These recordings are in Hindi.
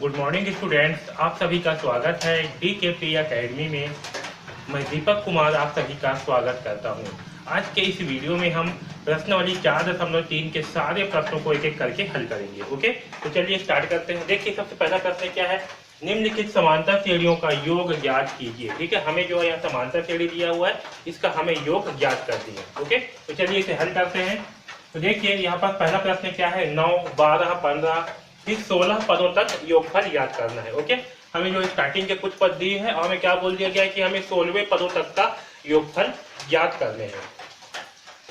गुड मॉर्निंग स्टूडेंट्स, आप सभी का स्वागत है DKP एकेडमी में। मैं दीपक कुमार आप सभी का स्वागत करता हूं। आज के इस वीडियो में हम प्रश्नावली 4.3 के सारे प्रश्नों को एक एक करके हल करेंगे। ओके, तो चलिए स्टार्ट करते हैं। देखिए, सबसे पहला प्रश्न क्या है, निम्नलिखित समांतर श्रेणियों का योग ज्ञात कीजिए। ठीक है, हमें जो है यहाँ समांतर श्रेणी दिया हुआ है, इसका हमें योग ज्ञात कर दिया। ओके, तो चलिए इसे हल करते हैं। तो देखिए यहाँ पर पहला प्रश्न क्या है, 9, 12, 15 फिर 16 पदों तक योगफल याद करना है। ओके, हमें जो स्टार्टिंग के कुछ पद दिए हैं और हमें क्या बोल दिया गया है कि हमें 16वें पदों तक का योगफल याद करने हैं।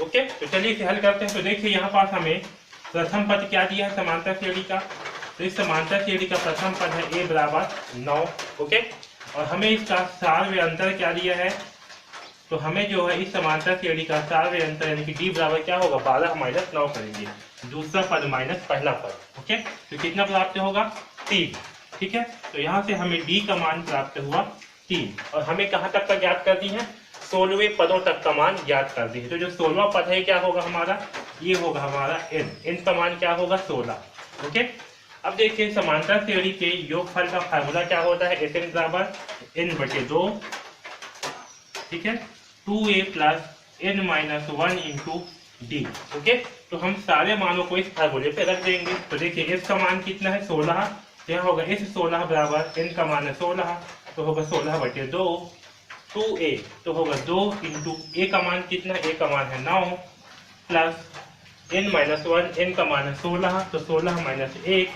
ओके, तो चलिए इसे हल करते हैं। तो देखिए यहाँ पास हमें प्रथम पद क्या दिया है समांतर श्रेणी का। तो इस समांतर श्रेणी का प्रथम पद है a बराबर 9। ओके, और हमें इसका सार्वय अंतर क्या दिया है, तो हमें जो है इस समांतर श्रेणी का सार्वय अंतर यानी कि d बराबर क्या होगा, 12 माइनस 9 करेंगे, दूसरा पद माइनस पहला पद। ओके, तो कितना प्राप्त होगा, 3। ठीक है, तो यहाँ से हमें d का मान प्राप्त हुआ 3 और हमें कहाँ तक का ज्ञात कर दी है, 16वें पदों तक का मान ज्ञात कर दी है। तो जो 16वां पद है क्या होगा हमारा, ये होगा हमारा n का मान क्या होगा 16। ओके, अब देखिए समांतर श्रेणी के योगफल का फार्मूला क्या होता है, Sn बराबर n/2। ठीक है, 2a plus n minus 1 into D. Okay, तो हम सारे मानों को इस फार्मूले पे रख देंगे। तो देखिए s का मान कितना है 16, तो यहाँ होगा s 16 बराबर n का मान है 16, तो होगा 16/2। 2a तो होगा 2 इंटू a का मान कितना है, a का मान है 9 प्लस n माइनस 1, n का मान है 16, तो 16 माइनस 1,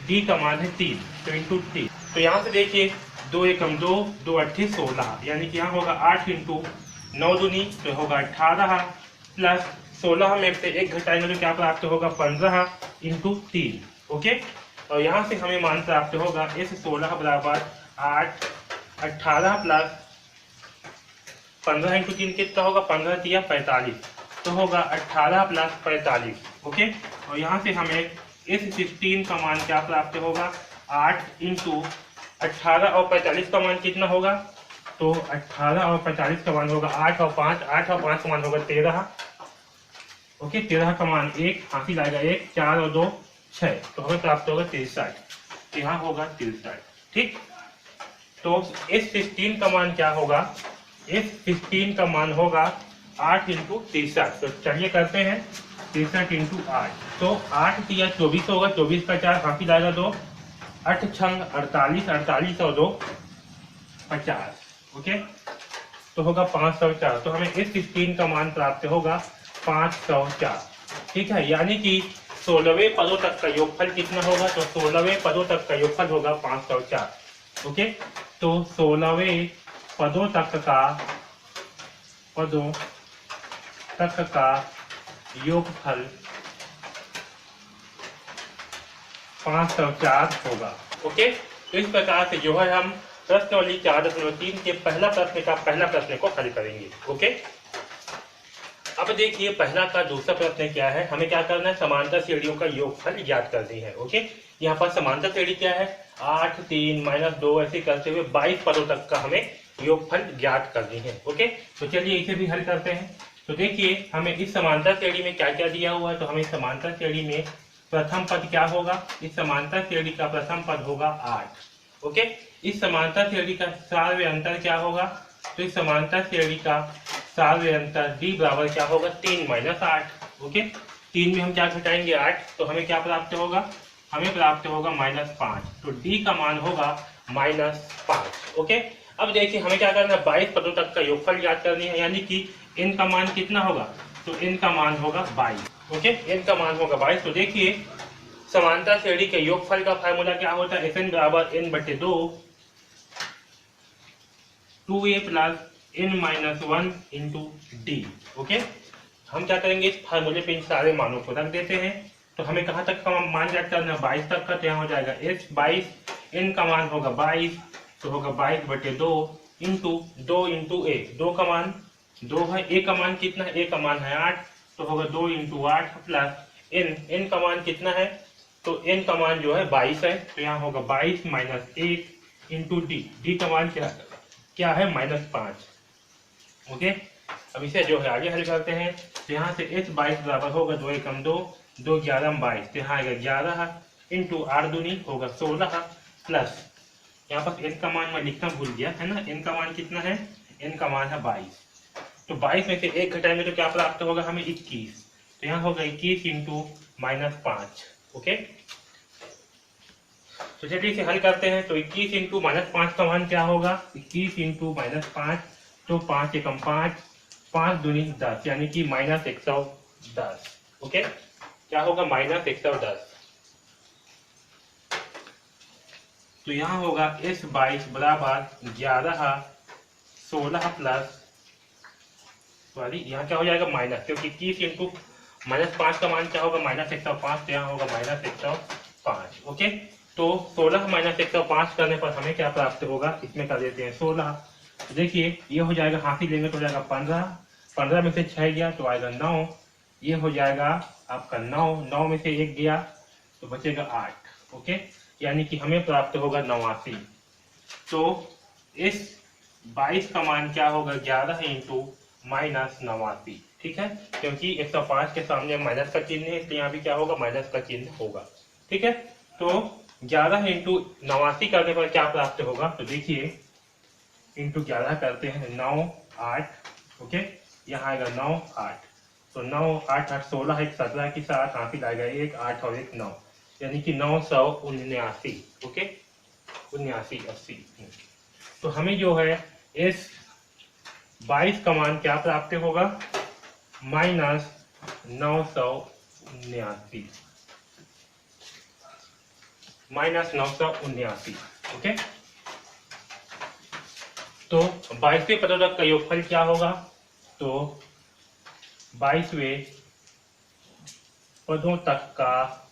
d का मान है 3, तो इंटू 3। तो यहाँ से देखिए 2 एकम 2, 2 अट्ठे 16, यानी कि यहाँ होगा 8 इंटू 9 दूनी, तो होगा 18 प्लस 16 में से 1 घटाएंगे तो क्या प्राप्त होगा, 15 इंटू 3। ओके, और यहाँ से हमें मान प्राप्त होगा s 16 बराबर 8, 18 प्लस 15 इंटू 3 कितना होगा, 15 दिया 45, तो होगा 18 प्लस 45। ओके, और यहाँ से हमें s 16 का मान क्या प्राप्त होगा, 8 इंटू 18 और 45 का मान कितना होगा, तो 18 और 45 का मान होगा 8 और 5, 8 और 5 का मान होगा 13। ओके, 13 का मान 1, हासिल आएगा 1, 4 और 2 6, तो हमें प्राप्त होगा 63। यहाँ होगा 63। ठीक, तो S16 का मान क्या होगा, S16 का मान होगा 8 इंटू 63। तो चलिए करते हैं, 63 इंटू 8, तो 8 दिया 24 होगा, 24 का 4 हासिल आएगा 2, 8 छंग 48, 48 और 2 50। ओके, तो होगा 504, तो हमें S16 का मान प्राप्त होगा 504। ठीक है, यानी कि 16वें पदों तक का योगफल कितना होगा, तो 16वें पदों तक का योगफल होगा 504। ओके, तो 16वें पदों तक का योगफल 504 होगा। ओके, तो इस प्रकार से जो है हम प्रश्नावली 4.3 के पहला प्रश्न को हल करेंगे। ओके, अब देखिए पहला का दूसरा प्रश्न क्या है, हमें क्या करना है, समांतर श्रेणियों का योगफल ज्ञात करनी है। ओके, यहाँ पर समांतर श्रेणी क्या है, 8, 3, माइनस 2 ऐसे करते हुए 22 पदों तक का हमें योगफल ज्ञात करनी है। ओके, तो चलिए इसे भी हल करते हैं। तो देखिए हमें इस समांतर श्रेणी में क्या क्या दिया हुआ है, तो हमें समांतर श्रेणी में प्रथम पद क्या होगा, इस समांतर श्रेणी का प्रथम पद होगा 8। ओके, इस समांतर श्रेणी का सार्वय अंतर क्या होगा, तो इस समांतर श्रेणी का सार्वय अंतर d बराबर क्या होगा, 3 माइनस 8। ओके, 3 में हम क्या घटाएंगे 8, तो हमें क्या प्राप्त होगा, हमें प्राप्त होगा -5, तो d का मान होगा -5। ओके, अब देखिए हमें क्या करना है, 22 पदों तक का योगफल ज्ञात करनी है, यानी कि n का मान कितना होगा, तो n का मान होगा 22। ओके, n का मान होगा 22। तो देखिए समांतर श्रेणी के योगफल का फार्मूला क्या होता है, Sn बराबर n/2, 2a plus n minus 1 into D. Okay, हम क्या करेंगे, इस फार्मूले पे इन सारे मानों को रख देते हैं। तो हमें कहाँ तक का मान ज्ञात करना है, 22 तक का, तो यहाँ हो जाएगा s22, n का मान होगा 22, तो होगा 22/2 इंटू 2 इंटू a, 2 का मान 2 है, a का मान कितना है, a का मान है 8, तो होगा 2 इंटू 8 प्लस n का मान कितना है, तो n का मान जो है 22 है, तो यहाँ होगा 22 माइनस 1 इंटू डी का मान क्या है -5। ओके, अब इसे जो है आगे हल करते हैं। तो यहाँ से s22 बराबर होगा 2 एकम 2, 2 11 22, तो यहाँ आएगा 11 इंटू 8 दूनी होगा 16 प्लस यहाँ पर n का मान मैं लिखना भूल गया है ना, n का मान कितना है, n का मान है 22। तो 22 में से 1 घटाएंगे तो क्या प्राप्त होगा हमें 21। तो यहाँ होगा 21 इंटू -5। ओके, तो चलिए इसे हल करते हैं। तो 21 इंटू -5 का मान क्या होगा, 21 इंटू -5, तो 5 एकम 5, 5 दूनी 10, यानी कि -110। ओके, क्या होगा -110। तो यहाँ होगा S22 बराबर 11 16 प्लस, सॉरी यहाँ क्या हो जाएगा माइनस, क्योंकि 21 इंटू -5 का मान क्या होगा -105, तो यहाँ होगा -105। ओके, तो 16 -105 करने पर हमें क्या प्राप्त होगा, इसमें कर देते हैं 16। देखिए ये हो जाएगा, हाथ ही लेंगे तो हो जाएगा 15, 15 में से 6 गया तो आएगा 9, ये हो जाएगा आपका 9, 9 में से 1 गया तो बचेगा 8। ओके, यानी कि हमें प्राप्त होगा 89। तो इस 22 का मान क्या होगा, 11 इंटू -89। ठीक है, क्योंकि 105 के सामने माइनस का चिन्ह है, इसलिए यहाँ भी क्या होगा, माइनस का चिन्ह होगा। ठीक है, तो 11 इंटू 89 करने पर क्या प्राप्त होगा, तो देखिए इंटू 11 करते हैं 9 8। ओके, यहाँ आएगा 9 8, तो 9 8 8 16, एक 17 के साथ हाफिज आएगा 1 8 और 1 9, यानी कि 979। ओके, 79 80। तो हमें जो है इस 22 का मान क्या प्राप्त होगा, -979, -979। ओके, तो 22वें पदों तक का योगफल क्या होगा, तो 22वें पदों तक का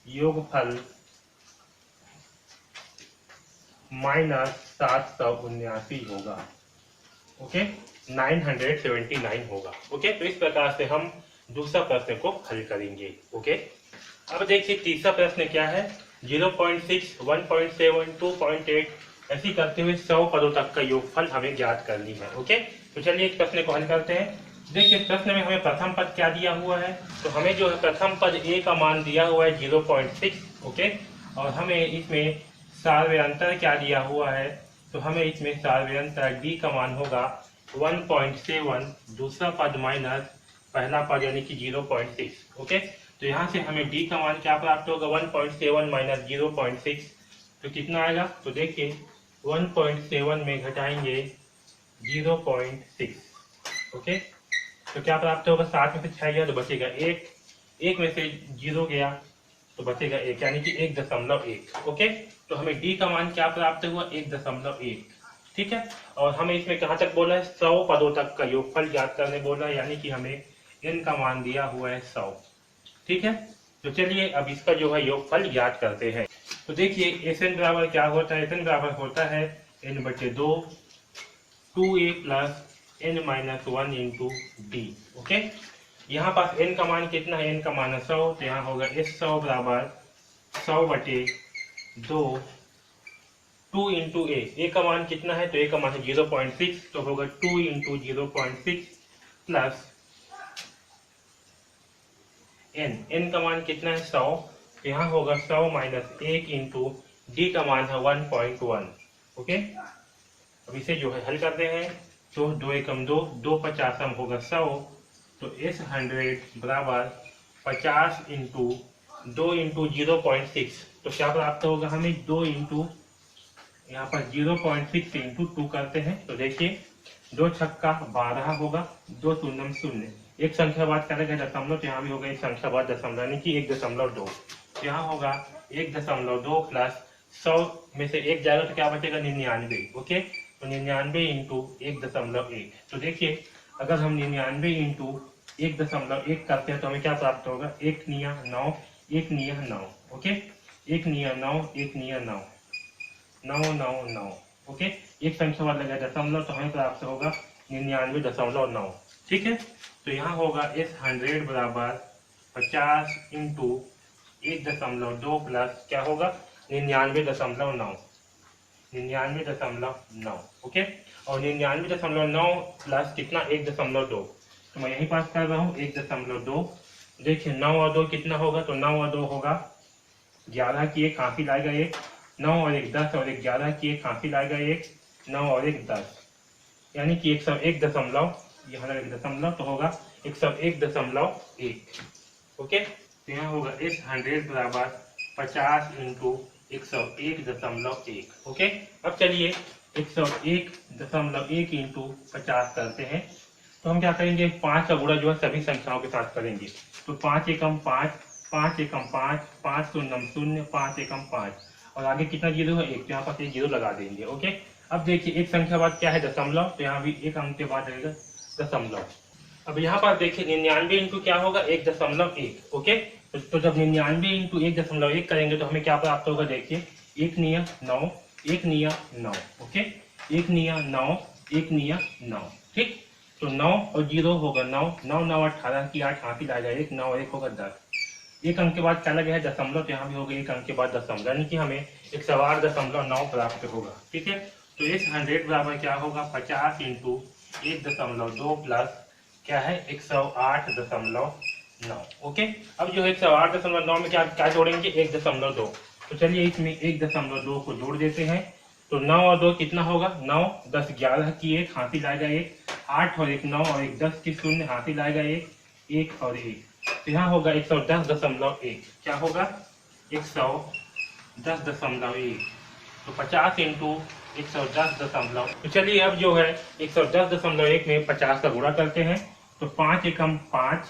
योगफल -779 होगा। ओके, 979 होगा। ओके, तो इस प्रकार से हम दूसरा प्रश्न को हल करेंगे। ओके, अब देखिए तीसरा प्रश्न क्या है, 0.6 1.7 2.8 ऐसी करते हुए 100 पदों तक का योगफल हमें ज्ञात करनी है। ओके, तो चलिए इस प्रश्न को हल करते हैं। देखिए प्रश्न में हमें प्रथम पद क्या दिया हुआ है, तो हमें जो है प्रथम पद a का मान दिया हुआ है 0.6। ओके, और हमें इसमें सार्वयंतर क्या दिया हुआ है, तो हमें इसमें सार्वयंतर d का मान होगा 1.7, दूसरा पद माइनस पहला पद यानी कि 0.6। ओके, तो यहाँ से हमें d का मान क्या प्राप्त होगा, 1.7 माइनस 0.6, तो कितना आएगा, तो देखिए 1.7 में घटाएंगे 0.6। ओके, तो क्या प्राप्त होगा, 7 में से 6 गया तो बचेगा 1, 1 में से 0 गया तो बचेगा 1, यानी कि 1.1। ओके, तो हमें d का मान क्या प्राप्त हुआ, 1.1। ठीक है, और हमें इसमें कहाँ तक बोला है, 100 पदों तक का योगफल ज्ञात करने बोला है, यानी कि हमें n का मान दिया हुआ है 100। ठीक है, तो चलिए अब इसका जो है योगफल ज्ञात करते हैं। तो देखिए Sn बराबर क्या होता है, Sn बराबर होता है n/2 2a plus n minus 1 into D. Okay, यहाँ पास n का मान कितना है, n का मान है 100, तो यहाँ होगा S100 बराबर 100/2 2 इंटू a का मान कितना है, तो a का मान है 0.6, तो होगा 2 इंटू 0.6 प्लस n का मान कितना है 100, तो यहाँ होगा 100 माइनस 1 इंटू डी का मान है 1.1। ओके, अब इसे जो है हल करते हैं, तो 2 एकम 2, 2 50 होगा 100, तो S100 बराबर 50 इंटू 2 इंटू 0.6, तो क्या प्राप्त होगा हमें, 2 इंटू यहाँ पर 0.6 इंटू 2 करते हैं, तो देखिए 2 छक्का 12 होगा, 2 शून्यम 0, एक संख्या बाद करेंगे दशमलव, तो यहाँ भी होगा एक संख्या बाद दशमलव, यानी कि 1.2, तो यहाँ होगा 1.2 प्लस 100 में से 1 जाएगा तो क्या बचेगा, 99। ओके, तो 99 इंटू 1.1, तो देखिए अगर हम 99 इंटू 1.1 करते हैं तो हमें क्या प्राप्त होगा, 1 निया 9, 1 निया 9। ओके, 1 निया 9, 1 निया 9, 9 9 9। ओके, एक संख्या बाद लगा दशमलव, तो हमें प्राप्त होगा 99.9। ठीक है, तो यहाँ होगा S100 बराबर 50 इंटू 1.2 प्लस क्या होगा 99.9, 99.9। ओके, और 99.9 प्लस कितना 1.2, तो मैं यहीं पास कर रहा हूँ 1.2। देखिए 9 और 2 कितना होगा, तो 9 और 2 होगा 11 की, एक हाफिज आएगा 1, 9 और 1 10 और 1 11 की एक हासिल आएगा 1, 9 और 1 10, यानी कि 101 दशमलव, यहाँ लगा 1 दशमलव तो होगा 101.1। ओके, तो यहाँ होगा इस 100 बराबर 50 इंटू 101.1। ओके, अब चलिए 101.1 इंटू 50 करते हैं। तो हम क्या करेंगे, 5 का गुणा जो है सभी संख्याओं के साथ करेंगे। तो 5 एकम 5, 5 एकम 5, 5 शून्यम 0, 5 एकम 5, और आगे कितना जीरो है 1, तो यहाँ पर एक जीरो लगा देंगे। ओके, अब देखिए एक संख्या बाद क्या है दशमलव, तो यहाँ भी एक अंक के बाद रहेगा दशमलव। अब यहाँ पर देखिए 99 इंटू क्या होगा 1.1। ओके, तो जब 99 इंटू 1.1 करेंगे तो हमें क्या प्राप्त होगा, देखिए 1 निया 9, 1 निया 9। ओके, 1 निया 9, 1 निया 9। ठीक, तो 9 और 0 होगा 9, 9 9 18 की 8 हासिल आ जाएगा 1, 9 और 1 होगा 10। एक अंक के बाद क्या लगे है दशमलव, तो यहाँ भी होगा एक अंक के बाद दशमलव, यानी कि हमें 108.9 प्राप्त होगा। ठीक है, तो इस 100 बराबर क्या होगा 50 इंटू 1.2 प्लस क्या है 108.9। ओके, अब जो है 108.9 में क्या क्या जोड़ेंगे 1.2, तो चलिए इसमें 1.2 को जोड़ देते हैं। तो 9 और 2 कितना होगा 9, 10 11 की 1 हासिल आएगा 1, 8 और 1 9 और 1 10 की 0 हासिल आएगा 1, 1 और 1, तो यहाँ होगा 110.1। क्या होगा 110.1, तो 50 इंटू 110 तो चलिए अब जो है 110.1 में 50 का गुणा करते हैं। तो 5 एकम 5,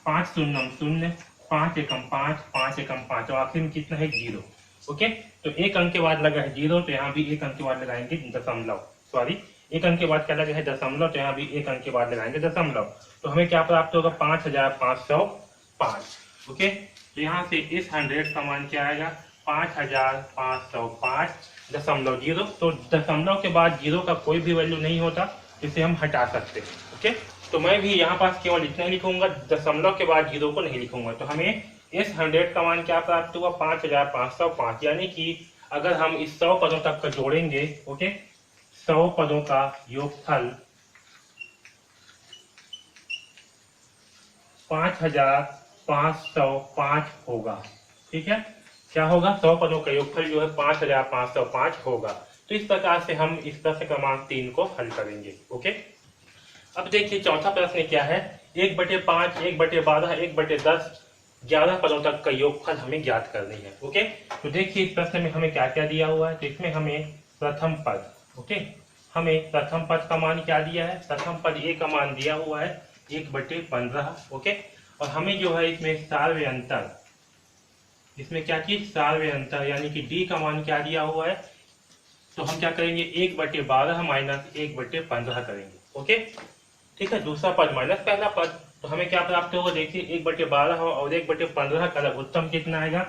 5 शून्यम 0, 5 एकम 5, 5 एकम 5, और आखिर में कितना है 0। ओके, तो एक अंक के बाद लगा है 0, तो यहाँ भी एक अंक के बाद लगाएंगे दशमलव, सॉरी एक अंक के बाद क्या लगा है दशमलव, तो यहाँ भी एक अंक के बाद लगाएंगे दशमलव। तो हमें क्या प्राप्त होगा 5505। ओके, तो यहाँ से इस 100 का मान क्या आएगा 5505.0। तो दशमलव के बाद 0 का कोई भी वैल्यू नहीं होता, इसे हम हटा सकते हैं। ओके, तो मैं भी यहाँ पास केवल इतना लिखूंगा, दशमलव के बाद 0 को नहीं लिखूंगा। तो हमें इस 100 का मान क्या प्राप्त हुआ 5505, यानी कि अगर हम इस 100 पदों तक का जोड़ेंगे, ओके 100 पदों का योगफल 5505 होगा। ठीक है, क्या होगा 100 पदों का योगफल जो है 5505 होगा। तो इस प्रकार से हम इस प्रश्न क्रमांक 3 को हल करेंगे। ओके, अब देखिए चौथा प्रश्न क्या है, 1/5, 1/12, 1/10, 11 पदों तक का योगफल हमें ज्ञात करनी है। ओके, तो देखिए इस प्रश्न में हमें क्या क्या दिया हुआ है। तो इसमें हमें प्रथम पद, ओके हमें प्रथम पद का मान क्या दिया है, प्रथम पद ए का मान दिया हुआ है 1/15। ओके, और हमें जो है इसमें सार्वय अंतर, इसमें क्या चीज सार्वय अंतर, यानी कि डी का मान क्या दिया हुआ है, तो हम क्या करेंगे 1/12 माइनस 1/15 करेंगे। ओके, ठीक है, दूसरा पद माइनस पहला पद, तो हमें क्या प्राप्त होगा, देखिए 1/12 और 1/15 का लघुत्तम कितना आएगा,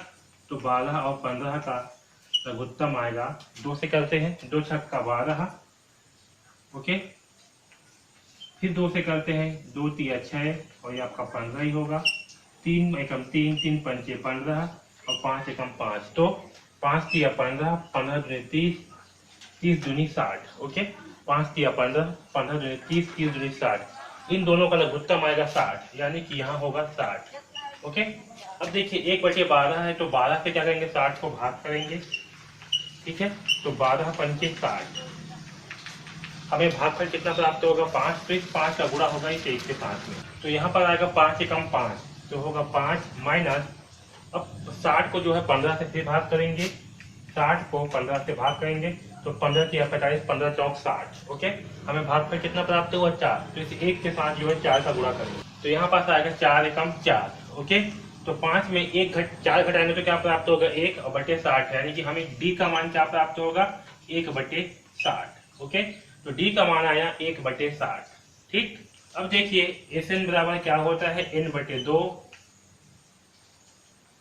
तो 12 और 15 का लघुत्तम आएगा, 2 से करते हैं, 2 छक्का 12। ओके, फिर 2 से करते हैं, 2 तिया 6 और ये आपका 15 ही होगा, 3 एकम 3, 3 पंचे 15 और 5 एकम 5, तो 5 तिया 15, 15 दूनी 30, 30 दूनी 60। ओके, 5 तिया 15, 15 दूनी 30, 30 दूनी 60, इन दोनों का लघुत्तम आएगा 60, यानी कि यहाँ होगा 60। ओके, अब देखिए 1/12 है, तो 12 से क्या करेंगे 60 को भाग करेंगे। ठीक है, तो 12 पंचे 60, हमें भागफल कितना प्राप्त होगा 5, तो इस 5 का गुणा होगा इस 1 के साथ में, तो यहाँ पर आएगा 5 एकम 5, तो होगा 5 माइनस, अब 60 को जो है 15 से फिर भाग करेंगे, 60 को 15 से भाग करेंगे, तो 15 तिया 45, 15 चौक 60। ओके, हमें भागफल कितना प्राप्त हुआ 4, तो इस 1 के साथ जो है 4 का गुणा करेंगे, तो यहाँ पास आएगा 4 एकम 4। ओके, तो 5 में 4 घटाएंगे तो क्या प्राप्त होगा 1/60, यानी कि हमें डी का मान क्या प्राप्त होगा 1/60। ओके, तो डी का मान आया 1/60। ठीक, अब देखिए एस एन बराबर क्या होता है n/2,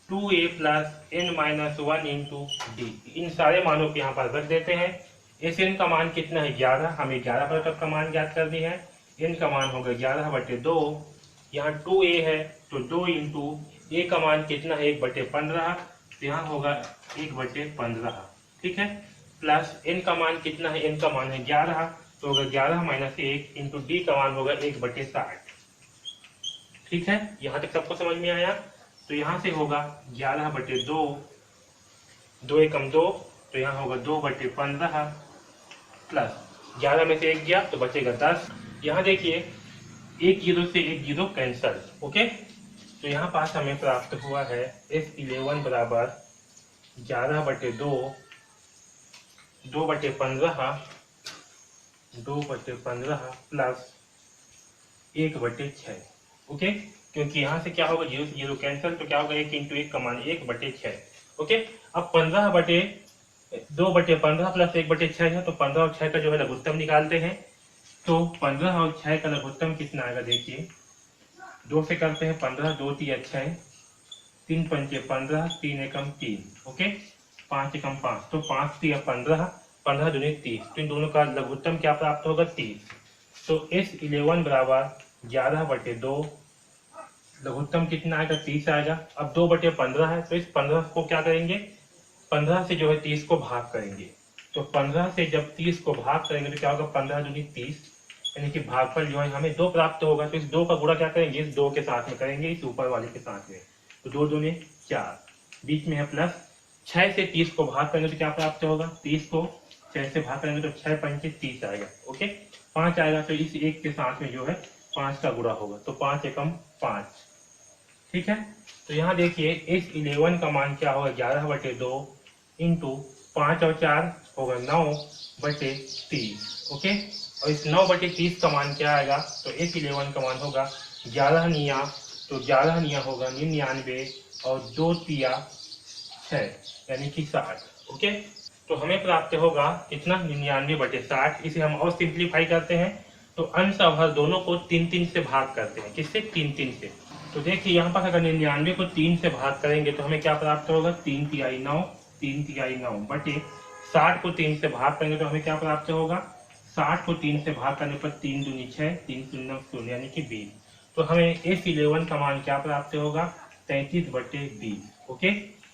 2a plus n-1 into D. इन सारे मानों को यहाँ पर रख देते हैं। एस एन का मान कितना है 11, हमें 11 पर तक का मान ज्ञात करनी है। n का मान होगा 11/2, यहाँ 2a है तो 2 इंटू ए का मान कितना है 1/15, तो यहाँ होगा 1/15। ठीक है, प्लस n का मान कितना है, n का मान है 11, तो होगा 11 माइनस 1 इंटू डी का मान होगा 1/60। ठीक है, यहाँ तक सबको समझ में आया। तो यहाँ से होगा 11/2, 2 एकम 2, तो तो यहाँ होगा 2/15 प्लस 11 में से 1 गया तो बचेगा 10। यहाँ देखिए 1 जीरो से 1 जीरो कैंसल। ओके, तो यहाँ पास हमें प्राप्त हुआ है S11 बराबर 11/2 2/15 प्लस 1/6। ओके, क्योंकि यहाँ से क्या होगा, 0 से 0 कैंसिल, तो क्या होगा 1 × 1 का मान 1/6। ओके, अब 2/15 प्लस 1/6 है, तो 15 और 6 का जो है लघुत्तम निकालते हैं। तो 15 और 6 का लघुत्तम कितना आएगा, देखिए 2 से करते हैं 15, 2 × 6 3 × 5 15, 3 एकम 3। ओके, 5 एकम 5, तो 5 × 15, 15 दूनी 30, तो इन दोनों का लघुत्तम क्या प्राप्त होगा, 30। तो S11 बराबर 11/2, लघुत्तम कितना आएगा, 30 आएगा। अब 2/15 है, तो इस 15 को क्या करेंगे, 15 से जो है 30 को भाग करेंगे। तो 15 से जब 30 को भाग करेंगे तो क्या होगा, 15 दूनी 30, यानी कि भागफल जो है हमें 2 प्राप्त होगा। तो इस 2 का गुणा क्या करेंगे, इस 2 के साथ में करेंगे, इस ऊपर वाले के साथ में। तो 2 दूनी 4, बीच में है प्लस। 6 से 30 को भाग करेंगे तो क्या प्राप्त होगा, 30 को 6 से भाग करेंगे तो 6 × 5 = 30 आएगा। ओके, 5 आएगा, तो इस 1 के साथ में जो है 5 का गुणा होगा, तो 5 एकम 5। ठीक है, तो यहाँ देखिए S11 का मान क्या होगा, 11/2 इंटू 5 और 4 होगा 9/30। ओके, और इस 9/30 का मान क्या आएगा, तो S11 का मान होगा 11 निया, तो 11 निया होगा 99 और 2 तिया 6, यानी कि 60। ओके, तो हमें प्राप्त होगा कितना, 99/60। इसे हम और सिंप्लीफाई करते हैं, तो अंश और हर दोनों को 3 से भाग करते हैं। किससे, 3 से। तो देखिए यहाँ पर अगर 99 को 3 से भाग करेंगे तो हमें क्या प्राप्त होगा, 3 तिहाई 9, 3 तिहाई 9 बटे 60 को 3 से भाग करेंगे तो हमें क्या प्राप्त होगा, 60 को 3 से भाग करने पर 3 दूनी 6, 3 शून्य 0, यानी कि 20। तो हमें S11 का मान क्या प्राप्त होगा, 33/20। ओके,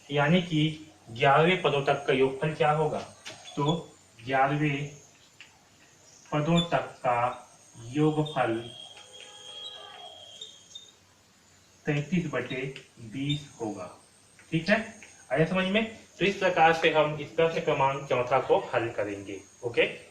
यानी कि 11वें पदों तक का योगफल क्या होगा, तो 11वें पदों तक का योगफल 33/20 होगा। ठीक है, आया समझ में। तो इस प्रकार से हम इस प्रश्न क्रमांक 4 को हल करेंगे। ओके।